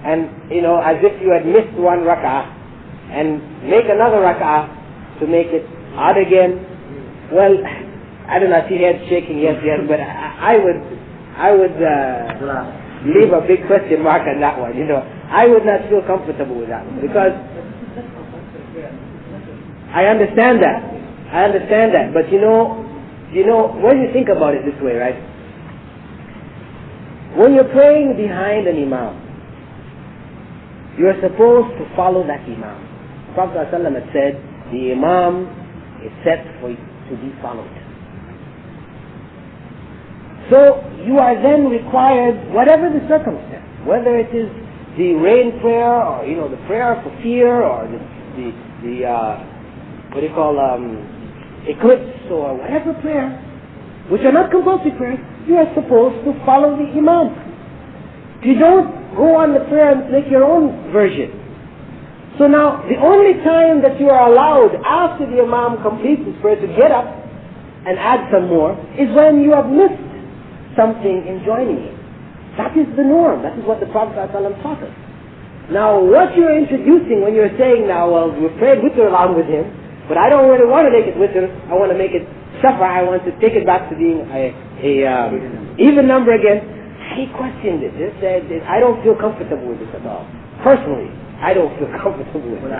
and, as if you had missed one rak'ah, and make another rak'ah to make it odd again? Well, I don't know, see head shaking, yes, but I would leave a big question mark on that one. I would not feel comfortable with that one, because I understand that, but when you think about it this way, right? When you're praying behind an imam, you're supposed to follow that imam. The Prophet ﷺ had said, the imam is set to be followed. So you are then required, whatever the circumstance, whether it is the rain prayer, or the prayer for fear, or the eclipse, or whatever prayer, which are not compulsory prayers, you are supposed to follow the imam. You don't go on the prayer and make your own version. So now, the only time that you are allowed after the imam completes his prayer to get up and add some more is when you have missed something in joining him. That is the norm. That is what the Prophet ﷺ taught us. Now, what you're introducing when you're saying now, well, we prayed witr along with him, but I don't really want to make it witr, I want to make it shafa, I want to take it back to being a even number again. He questioned it. He said, I don't feel comfortable with this at all. Personally, I don't feel comfortable with it. I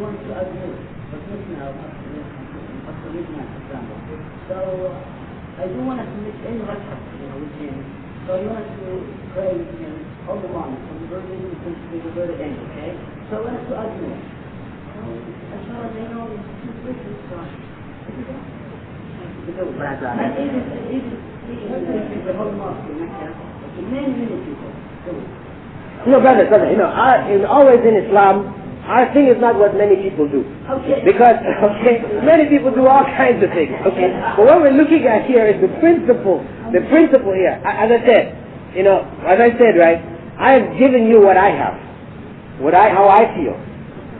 want to agree, but not now, so I don't want to miss any rak'ah, with him. So I want to pray with him all along, from the very beginning to the very end, okay? So I want to agree. As far as I know, it's two places, so and even the whole mosque in Mecca, many people. Brother, always in Islam, our thing is not what many people do. Okay. Because, many people do all kinds of things, okay? But what we're looking at here is the principle here. As I said, right, I have given you what I have, how I feel,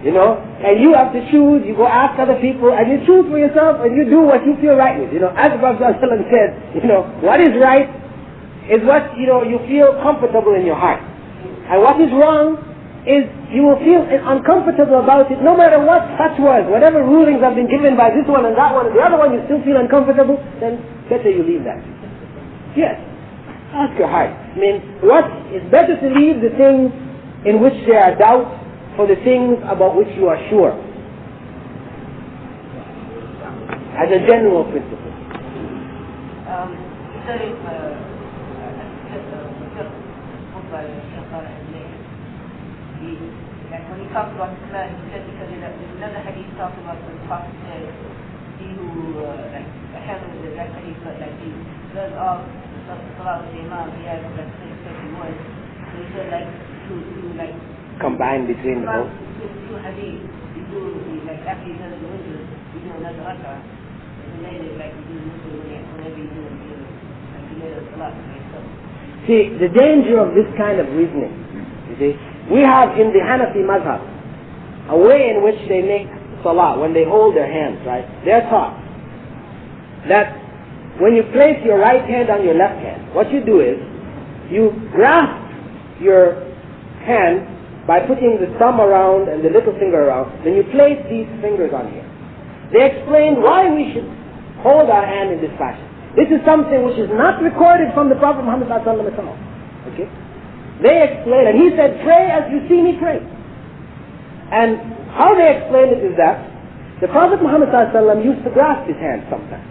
and you have to choose, you go ask other people, and you choose for yourself, and you do what you feel right with, as the Prophet ﷺ said, what is right is what, you feel comfortable in your heart. And what is wrong is you will feel uncomfortable about it no matter what fatwas, whatever rulings have been given by this one and that one and the other one, you still feel uncomfortable, then better you leave that. Yes. Ask your heart. I mean, what is better to leave the things in which there are doubts for the things about which you are sure. As a general principle. Like when he talked about Salah, he said because there's another hadith talking about the Prophet said, he who handles the that hadith, but like he does all the Salah with the Imam, he has like 61. So he said like to like combine between the both. Two hadith, you do like after he does the wudu, you do another rak'ah, and then like you do wudu whenever you do like you let a Salah for yourself. See, the danger of this kind of reasoning, you see, we have in the Hanafi madhab a way in which they make salah when they hold their hands, right? They're taught that when you place your right hand on your left hand, what you do is you grasp your hand by putting the thumb around and the little finger around, then you place these fingers on here. They explain why we should hold our hand in this fashion. This is something which is not recorded from the Prophet Muhammad sallallahu alaihi wasallam. Okay? They explain, and he said, pray as you see me pray. And how they explain it is that the Prophet Muhammad ﷺ used to grasp his hand sometimes.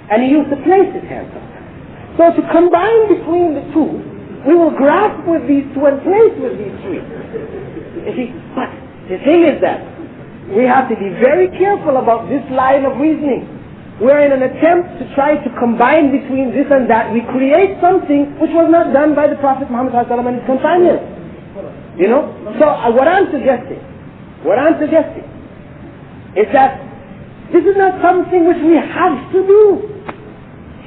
And he used to place his hand sometimes. So to combine between the two, we will grasp with these two and place with these three. You see, but the thing is that we have to be very careful about this line of reasoning. Where in an attempt to try to combine between this and that, we create something which was not done by the Prophet Muhammad ﷺ and his companions. You know? So what I'm suggesting is that this is not something which we have to do.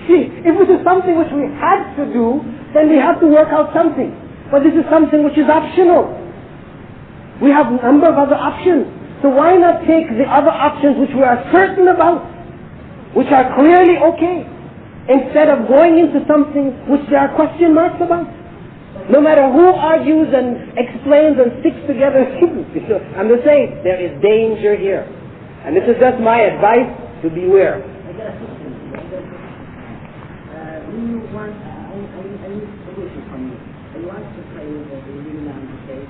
See, if it is something which we had to do, then we have to work out something. But this is something which is optional. We have a number of other options. So why not take the other options which we are certain about, which are clearly okay, instead of going into something which there are question marks about. No matter who argues and explains and sticks together, I'm just saying, there is danger here. And this is just my advice to beware. I got a question. We want, I need a solution from you. I want to pray with the Imam to say,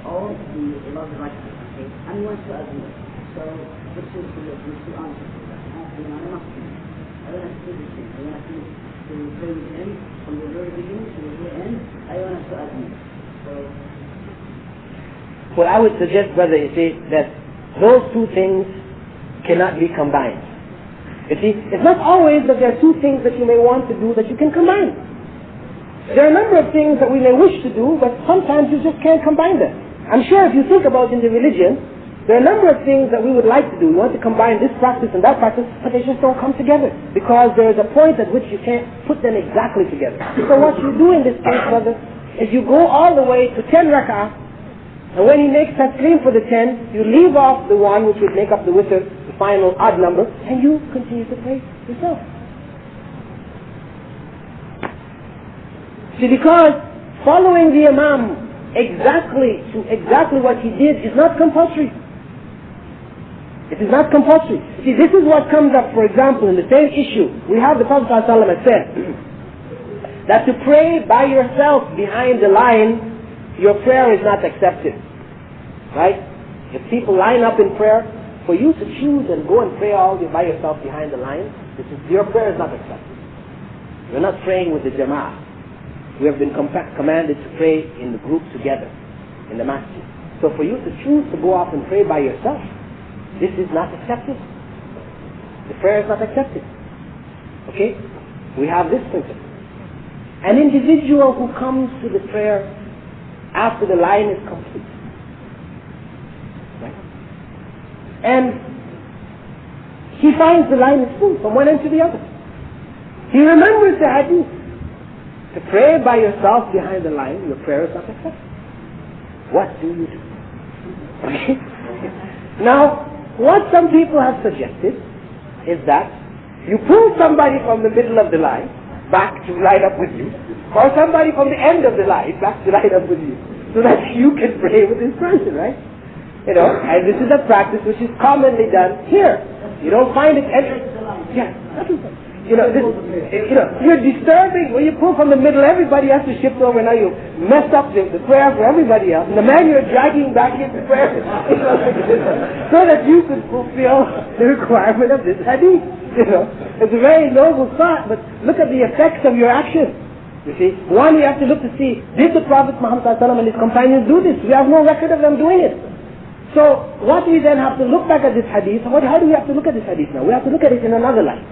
all the love rights, okay? I want to agree. So, which is the answer? I want to do this thing. I want to pray with him from the very beginning to the very end. I want to agree. So, well, I would suggest, brother, you see, that those two things cannot be combined. You see, it's not always that there are two things that you may want to do that you can combine. There are a number of things that we may wish to do, but sometimes you just can't combine them. I'm sure if you think about in the religion, there are a number of things that we would like to do. We want to combine this practice and that practice, but they just don't come together. Because there is a point at which you can't put them exactly together. So what you do in this case, brother, is you go all the way to 10 rak'ah, and when he makes that taslim for the 10, you leave off the one which would make up the witr, the final odd number, and you continue to pray yourself. See, because following the Imam exactly what he did is not compulsory. It is not compulsory. See, this is what comes up, for example, in the same issue. We have the Prophet ﷺ has said that to pray by yourself behind the line, your prayer is not accepted. Right? If people line up in prayer, for you to choose and go and pray all by yourself behind the line, your prayer is not accepted. You're not praying with the jama'ah. We have been commanded to pray in the group together, in the masjid. So for you to choose to go off and pray by yourself, this is not accepted. The prayer is not accepted. Okay? We have this principle. An individual who comes to the prayer after the line is complete. Right? And he finds the line is full from one end to the other. He remembers the hadith. To pray by yourself behind the line, your prayer is not accepted. What do you do? Okay? Now, what some people have suggested is that you pull somebody from the middle of the line back to line up with you, or somebody from the end of the line back to line up with you. so that you can pray with this person, right? You know, and this is a practice which is commonly done here. You don't find it yeah, you're disturbing. When you pull from the middle, everybody has to shift over. Now you messed up the prayer for everybody else. And the man you're dragging back into prayer, so that you could fulfill the requirement of this hadith. It's a very noble thought, but look at the effects of your action. You see, one, you have to look to see, did the Prophet Muhammad ﷺ and his companions do this? We have no record of them doing it. So, what we then have to look back at this hadith, how do we have to look at this hadith now? We have to look at it in another light.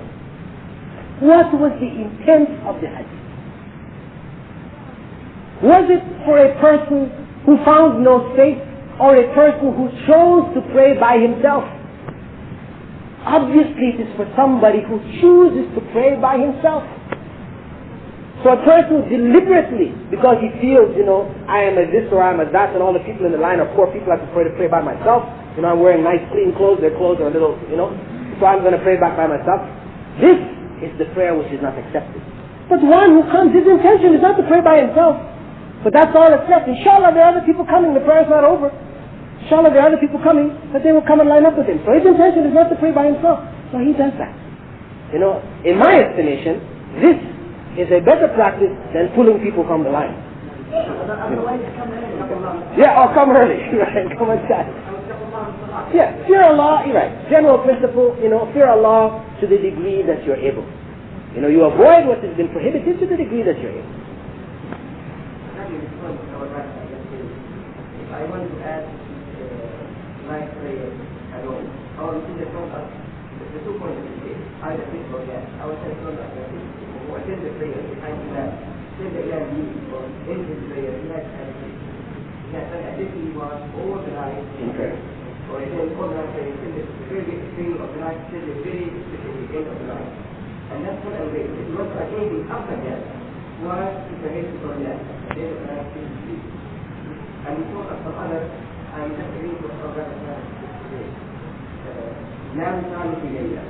What was the intent of the hadith? Was it for a person who found no faith, or a person who chose to pray by himself? Obviously it is for somebody who chooses to pray by himself. So a person deliberately, because he feels, I am a this or I am a that, and all the people in the line are poor people, I prefer to pray by myself. I'm wearing nice clean clothes, their clothes are a little, so I'm going to pray back by myself. This is the prayer which is not accepted. But one who comes, his intention is not to pray by himself. But that's all that's left. Inshallah, there are other people coming, the prayer is not over. Inshallah, there are other people coming, but they will come and line up with him. So his intention is not to pray by himself. So he does that. In my estimation, this is a better practice than pulling people from the line. Yeah, or come early, right? Come on time. Yeah, fear Allah, you're right. General principle, fear Allah to the degree that you're able. You avoid what has been prohibited to the degree that you're able. If I want to add night prayer alone, or in the front of the 2 points of the day, either this or that, I would say front of or in the prayer, if I do that, then the Ilan or in the prayer, let's add it. Yes, and as if he was all the night in prayer. Or if he was all the night praying, till the very beginning of the night, till the very end of the night. And that's what I'm doing. If you want to add anything after that, why is the head for that? Then the night is sleep. And we talk of some other, I'm just reading for some other today. Now it's not looking at that.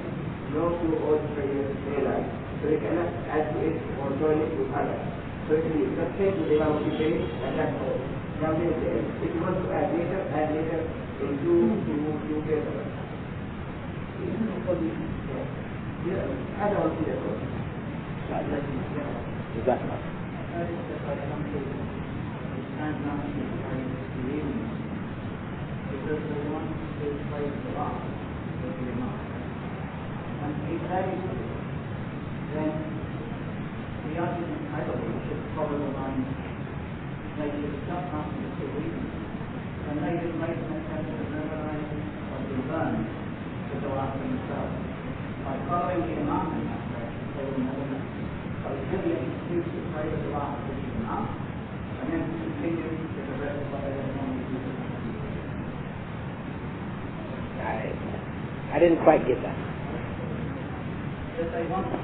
No two all prayers daylight. So you cannot add to it or join it with others. So it means just change the Imam of the day and that's all. Now there's the end. If you want to add later in two together. Yeah, I don't see that one. Exactly. And not to be because the one who plays the law will be not. And if that is true, then the argument, I believe, should follow the line. They should stop asking for reasons. And they should make an attempt to memorize or to learn to go after themselves. By following the Imam in that way, they will never know. So it's really an excuse to pray the law which is enough. And then continue with the rest of what they normally do. I didn't quite get that. That they want to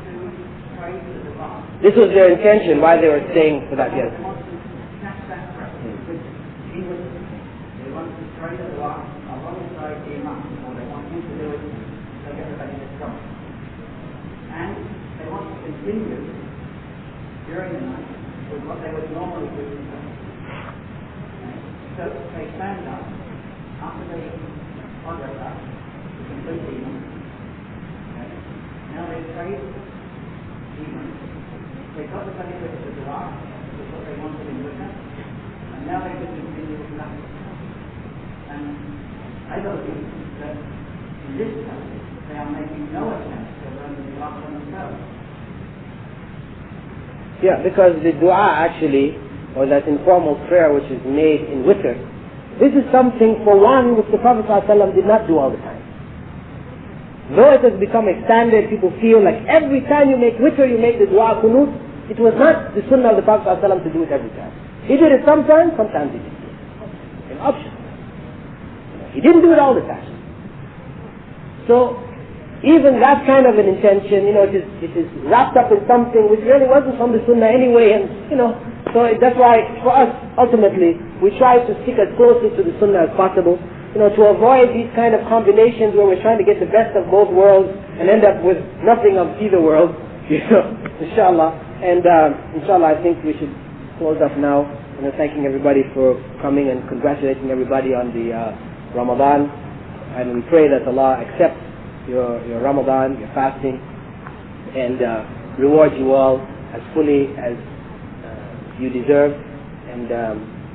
pray to the Lord. This was their intention, why they were staying for that, yes. They want to snatch that prayer, which he was. They want to pray to the Lord alongside the Imam, or they want him to do it so everybody gets going. And they want to continue during the night with what they would normally do. So they stand up after they order up to complete the evening. Now they pray evening. They got the benefit of the dua, which is what they wanted in witness, and now they can continue with that. And I believe that in this case they are making no attempt to learn the dua for themselves. Yeah, because the dua actually, or that informal prayer which is made in witr, this is something for one which the Prophet ﷺ did not do all the time. Though it has become a standard, people feel like every time you make witr, you make the dua kunut. It was not the sunnah of the Prophet ﷺ to do it every time. He did it sometimes he didn't do it. An option. He didn't do it all the time. So, even that kind of an intention, it is wrapped up in something which really wasn't from the sunnah anyway, and so that's why for us, ultimately, we try to stick as closely to the sunnah as possible, to avoid these kind of combinations where we're trying to get the best of both worlds and end up with nothing of either world, inshallah. And inshallah, I think we should close up now. and thanking everybody for coming and congratulating everybody on the Ramadan. And we pray that Allah accepts your Ramadan, your fasting, and reward you all as fully as you deserve. And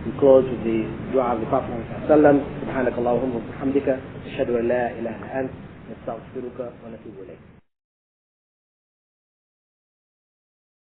we close with the dua of the Prophet Muhammad sallallahu alaihi wasallam. Subhanakallahumma wa bihamdika, ashhadu an la ilaha illa anta, nastaghfiruka wa natubu ilayk.